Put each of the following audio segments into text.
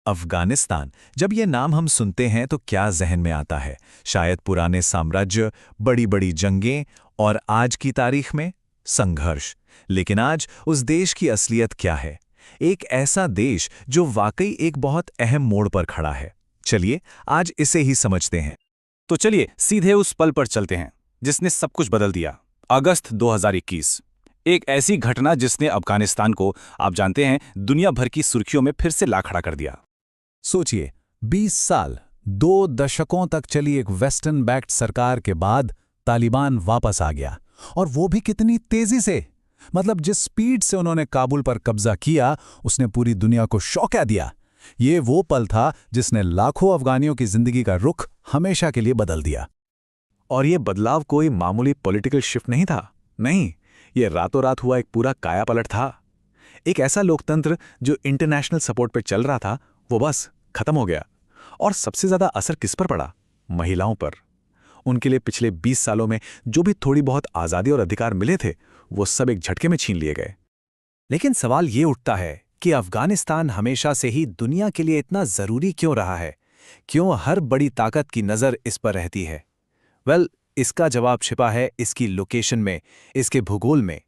अफगानिस्तान, जब ये नाम हम सुनते हैं तो क्या जहन में आता है? शायद पुराने साम्राज्य, बड़ी बड़ी जंगें और आज की तारीख में संघर्ष। लेकिन आज उस देश की असलियत क्या है? एक ऐसा देश जो वाकई एक बहुत अहम मोड़ पर खड़ा है। चलिए आज इसे ही समझते हैं। तो चलिए सीधे उस पल पर चलते हैं जिसने सब कुछ बदल दिया। अगस्त 2021, एक ऐसी घटना जिसने अफगानिस्तान को, आप जानते हैं, दुनिया भर की सुर्खियों में फिर से ला खड़ा कर दिया। सोचिए, 20 साल, 2 दशकों तक चली एक वेस्टर्न बैक्ड सरकार के बाद तालिबान वापस आ गया, और वो भी कितनी तेजी से। मतलब जिस स्पीड से उन्होंने काबुल पर कब्जा किया, उसने पूरी दुनिया को शौक़ दिया। ये वो पल था जिसने लाखों अफगानियों की जिंदगी का रुख हमेशा के लिए बदल दिया। और ये बदलाव कोई मामूली पॉलिटिकल शिफ्ट नहीं था। नहीं, ये रातों रात हुआ एक पूरा कायापलट था। एक ऐसा लोकतंत्र जो इंटरनेशनल सपोर्ट पे चल रहा था, वो बस खत्म हो गया। और सबसे ज्यादा असर किस पर पड़ा? महिलाओं पर। उनके लिए पिछले 20 सालों में जो भी थोड़ी बहुत आज़ादी और अधिकार मिले थे, वो सब एक झटके में छीन लिए गए। लेकिन सवाल ये उठता है कि अफगानिस्तान हमेशा से ही दुनिया के लिए इतना ज़रूरी क्यों रहा है? क्यों हर बड़ी ताकत की नज़र इस पर रहती है? इसका जवाब छिपा है इसकी लोकेशन में, इसके भूगोल में।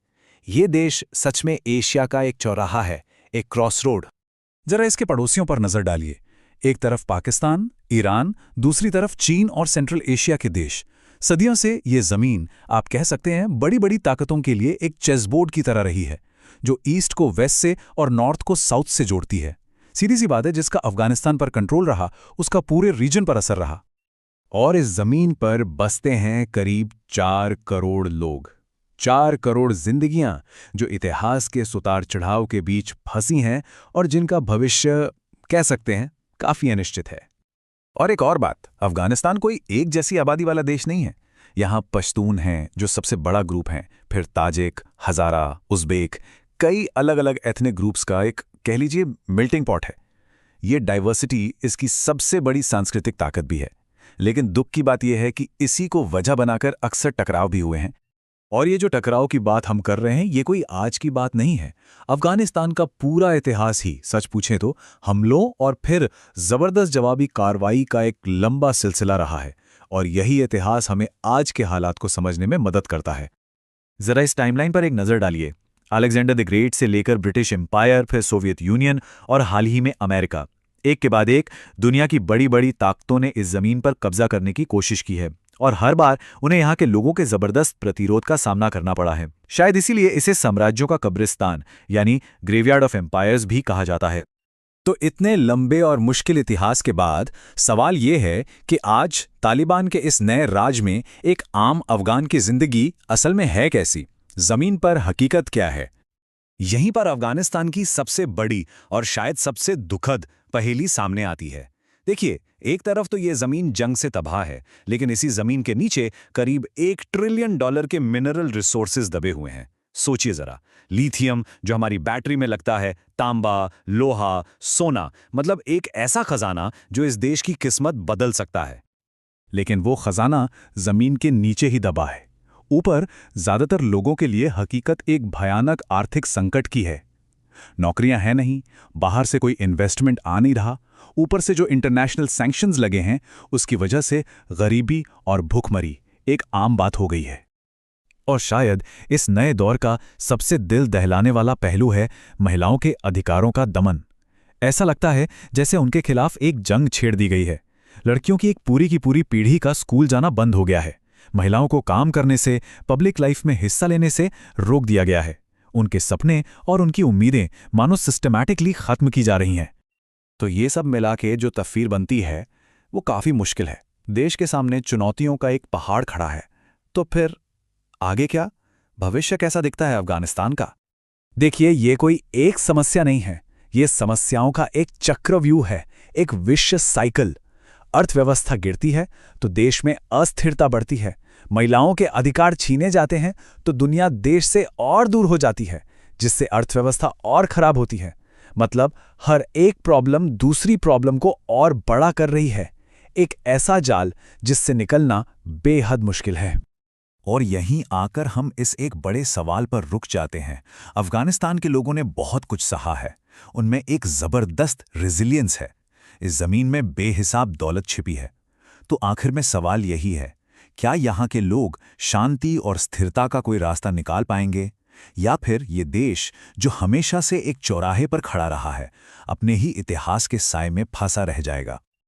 ये देश सच में एशिया का एक चौराहा है, एक क्रॉसरोड। जरा इसके पड़ोसियों पर नजर डालिए। एक तरफ पाकिस्तान, ईरान, दूसरी तरफ चीन और सेंट्रल एशिया के देश। सदियों से ये जमीन, आप कह सकते हैं, बड़ी बड़ी ताकतों के लिए एक चेसबोर्ड की तरह रही है, जो ईस्ट को वेस्ट से और नॉर्थ को साउथ से जोड़ती है। सीधी सी बात है, जिसका अफगानिस्तान पर कंट्रोल रहा, उसका पूरे रीजन पर असर रहा। और इस जमीन पर बसते हैं करीब 4 करोड़ लोग, 4 करोड़ जिंदगियां, जो इतिहास के उतार चढ़ाव के बीच फंसी हैं और जिनका भविष्य, कह सकते हैं, काफी अनिश्चित है। और एक और बात, अफगानिस्तान कोई एक जैसी आबादी वाला देश नहीं है। यहाँ पश्तून हैं, जो सबसे बड़ा ग्रुप हैं, फिर ताजिक, हज़ारा, उज़्बेक, कई अलग अलग एथनिक ग्रुप्स का एक, कह लीजिए, मेल्टिंग पॉट है। ये डाइवर्सिटी इसकी सबसे बड़ी सांस्कृतिक ताकत भी है। लेकिन दुख की बात यह है कि इसी को वजह बनाकर अक्सर टकराव भी हुए हैं। और ये जो टकराव की बात हम कर रहे हैं, ये कोई आज की बात नहीं है। अफगानिस्तान का पूरा इतिहास ही, सच पूछें तो, हमलों और फिर जबरदस्त जवाबी कार्रवाई का एक लंबा सिलसिला रहा है। और यही इतिहास हमें आज के हालात को समझने में मदद करता है। जरा इस टाइमलाइन पर एक नजर डालिए। अलेक्जेंडर द ग्रेट से लेकर ब्रिटिश एम्पायर, फिर सोवियत यूनियन और हाल ही में अमेरिका, एक के बाद एक दुनिया की बड़ी बड़ी ताकतों ने इस जमीन पर कब्जा करने की कोशिश की है। और हर बार उन्हें यहाँ के लोगों के जबरदस्त प्रतिरोध का सामना करना पड़ा है। शायद इसीलिए इसे साम्राज्यों का कब्रिस्तान, यानी ग्रेवयार्ड ऑफ एम्पायर्स भी कहा जाता है। तो इतने लंबे और मुश्किल इतिहास के बाद सवाल ये है कि आज तालिबान के इस नए राज में एक आम अफगान की जिंदगी असल में है कैसी? जमीन पर हकीकत क्या है? यहीं पर अफगानिस्तान की सबसे बड़ी और शायद सबसे दुखद पहेली सामने आती है। देखिए, एक तरफ तो ये जमीन जंग से तबाह है, लेकिन इसी जमीन के नीचे करीब $1 ट्रिलियन के मिनरल रिसोर्सेज दबे हुए हैं। सोचिए जरा, लिथियम जो हमारी बैटरी में लगता है, तांबा, लोहा, सोना, मतलब एक ऐसा खजाना जो इस देश की किस्मत बदल सकता है। लेकिन वो खजाना जमीन के नीचे ही दबा है। ऊपर ज्यादातर लोगों के लिए हकीकत एक भयानक आर्थिक संकट की है। नौकरियां हैं नहीं, बाहर से कोई इन्वेस्टमेंट आ नहीं रहा, ऊपर से जो इंटरनेशनल सैंक्शंस लगे हैं, उसकी वजह से गरीबी और भूखमरी एक आम बात हो गई है। और शायद इस नए दौर का सबसे दिल दहलाने वाला पहलू है महिलाओं के अधिकारों का दमन। ऐसा लगता है जैसे उनके खिलाफ एक जंग छेड़ दी गई है। लड़कियों की एक पूरी की पूरी पीढ़ी का स्कूल जाना बंद हो गया है। महिलाओं को काम करने से, पब्लिक लाइफ में हिस्सा लेने से रोक दिया गया है। उनके सपने और उनकी उम्मीदें मानो सिस्टमैटिकली खत्म की जा रही हैं। तो ये सब मिला के जो तस्वीर बनती है, वो काफ़ी मुश्किल है। देश के सामने चुनौतियों का एक पहाड़ खड़ा है। तो फिर आगे क्या? भविष्य कैसा दिखता है अफगानिस्तान का? देखिए, ये कोई एक समस्या नहीं है, ये समस्याओं का एक चक्रव्यूह है, एक विश्व साइकिल। अर्थव्यवस्था गिरती है तो देश में अस्थिरता बढ़ती है। महिलाओं के अधिकार छीने जाते हैं तो दुनिया देश से और दूर हो जाती है, जिससे अर्थव्यवस्था और खराब होती है। मतलब हर एक प्रॉब्लम दूसरी प्रॉब्लम को और बड़ा कर रही है। एक ऐसा जाल जिससे निकलना बेहद मुश्किल है। और यहीं आकर हम इस एक बड़े सवाल पर रुक जाते हैं। अफगानिस्तान के लोगों ने बहुत कुछ सहा है, उनमें एक जबरदस्त रेजिलियंस है, इस जमीन में बेहिसाब दौलत छिपी है। तो आखिर में सवाल यही है, क्या यहाँ के लोग शांति और स्थिरता का कोई रास्ता निकाल पाएंगे, या फिर ये देश जो हमेशा से एक चौराहे पर खड़ा रहा है, अपने ही इतिहास के साए में फंसा रह जाएगा?